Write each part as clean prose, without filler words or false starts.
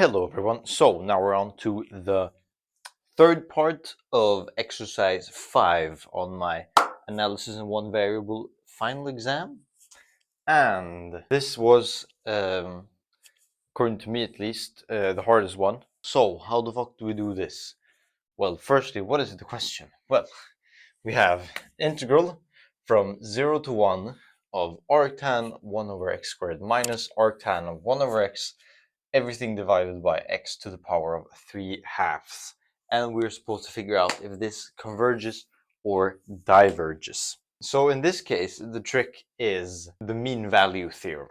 Hello everyone, so now we're on to the third part of exercise 5 on my analysis in one variable final exam. And this was, according to me at least, the hardest one. So how the fuck do we do this? Well, firstly, what is the question? Well, we have integral from 0 to 1 of arctan 1 over x squared minus arctan of 1 over x, everything divided by x to the power of 3/2. And we're supposed to figure out if this converges or diverges. So in this case, the trick is the mean value theorem.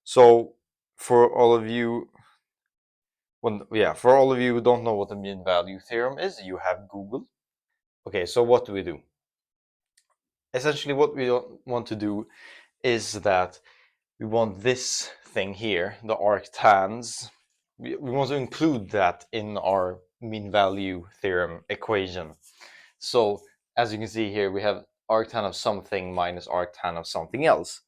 So for all of you, for all of you who don't know what the mean value theorem is, you have Google. Okay, so what do we do? Essentially, what we want to do is that we want this thing here, the arctans, we want to include that in our mean value theorem equation. So as you can see here, we have arctan of something minus arctan of something else.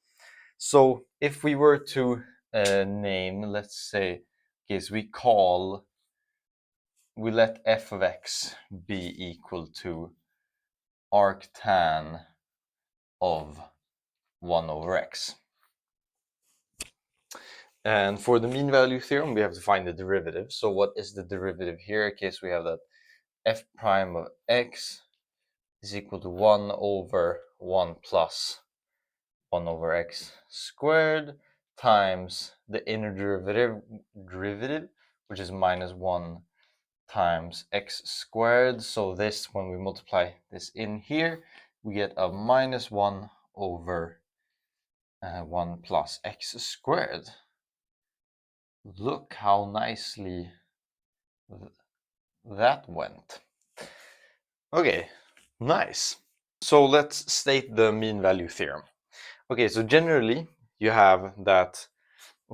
So if we were to name, let's say, okay, so we let f of x be equal to arctan of 1 over x. And for the mean value theorem, we have to find the derivative. So what is the derivative here? In case we have that f prime of x is equal to 1 over 1 plus 1 over x squared times the inner derivative, which is minus 1 times x squared. So this, when we multiply this in here, we get a minus 1 over 1 plus x squared. Look how nicely that went. Okay, nice. So let's state the mean value theorem. Okay, so generally you have that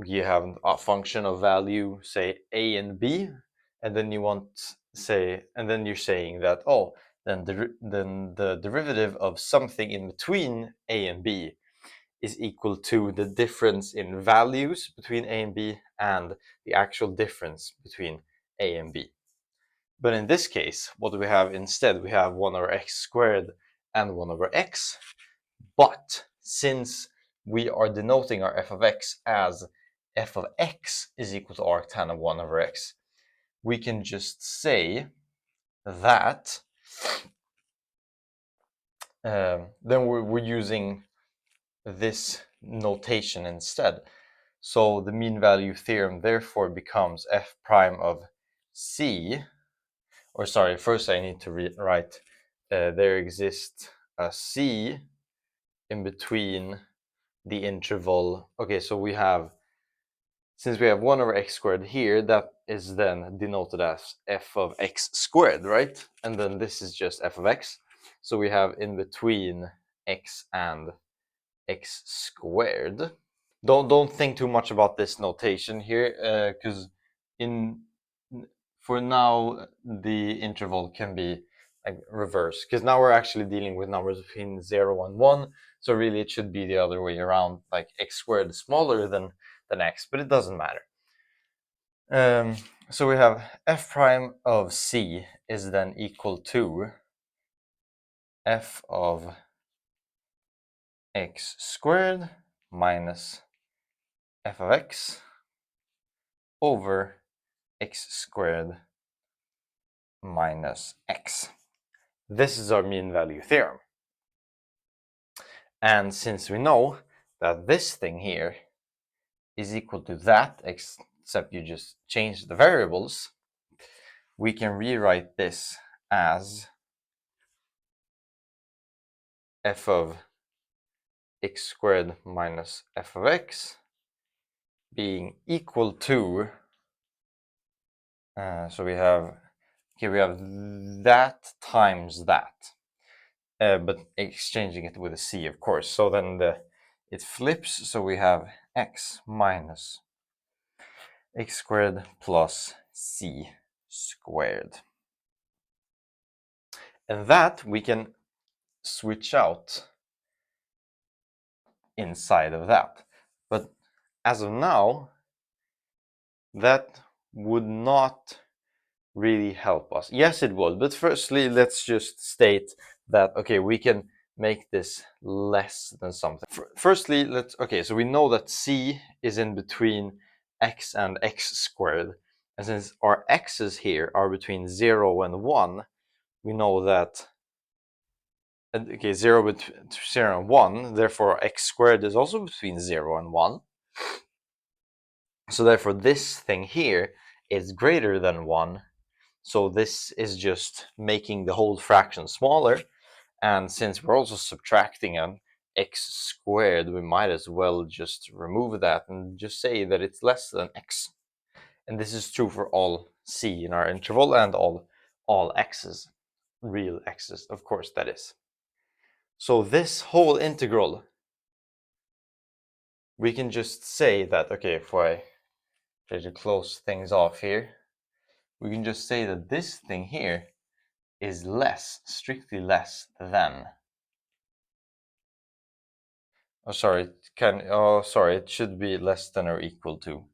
you have a function of value, say a and b, and then you're saying that then the derivative of something in between a and b is equal to the difference in values between a and b and the actual difference between a and b. But in this case, what do we have instead? We have 1 over x squared and 1 over x. But since we are denoting our f of x as f of x is equal to arctan of 1 over x, we can just say that then we're using this notation instead. So the mean value theorem therefore becomes f prime of c, or sorry, first I need to write there exists a c in between the interval. Okay, so since we have 1 over x squared here, that is then denoted as f of x squared, right? And then this is just f of x. So we have in between x and x squared. Don't think too much about this notation here, because for now the interval can be like reversed, because now we're actually dealing with numbers between 0 and 1. So really it should be the other way around, like x squared is smaller than x, but it doesn't matter. So we have f prime of c is then equal to f of x squared minus f of x over x squared minus x. This is our mean value theorem. And since we know that this thing here is equal to that, except you just change the variables, we can rewrite this as f of x squared minus f of x being equal to, so we have that times that, but exchanging it with a c, of course. So then it flips, so we have x minus x squared plus c squared. And that we can switch out inside of that. But as of now, that would not really help us. Yes, it would, but firstly, let's just state that, okay, we can make this less than something. Firstly, okay, so we know that c is in between x and x squared, and since our x's here are between 0 and 1, we know that, okay, 0 and 1, therefore x squared is also between 0 and 1. So therefore this thing here is greater than 1. So this is just making the whole fraction smaller. And since we're also subtracting an x squared, we might as well just remove that and just say that it's less than x. And this is true for all c in our interval and all x's, real x's, of course, that is. So this whole integral, we can just say that, okay, if I try to close things off here, we can just say that this thing here is less, strictly less than. Oh, sorry, it should be less than or equal to.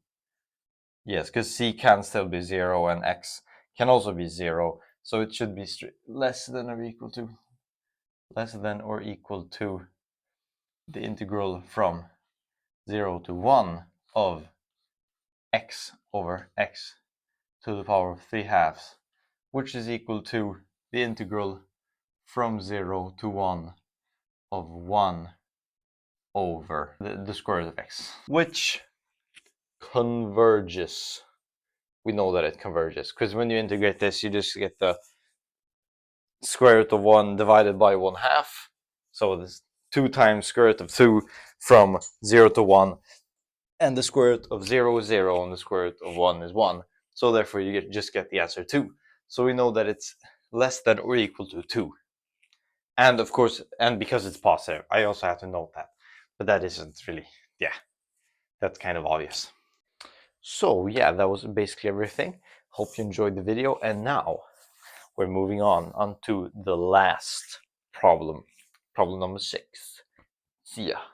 Yes, because c can still be 0 and x can also be 0. So it should be less than or equal to the integral from 0 to 1 of x over x to the power of 3/2, which is equal to the integral from 0 to 1 of 1 over the square root of x, which converges. We know that it converges because when you integrate this, you just get the square root of 1 divided by 1/2. So this 2 times square root of 2 from 0 to 1, and the square root of 0 is 0, and the square root of 1 is 1. So therefore you just get the answer 2. So we know that it's less than or equal to 2. And of course, and because it's positive, I also have to note that. But that isn't really, yeah, that's kind of obvious. So yeah, that was basically everything. Hope you enjoyed the video, and now we're moving on to the last problem, problem number 6. See ya.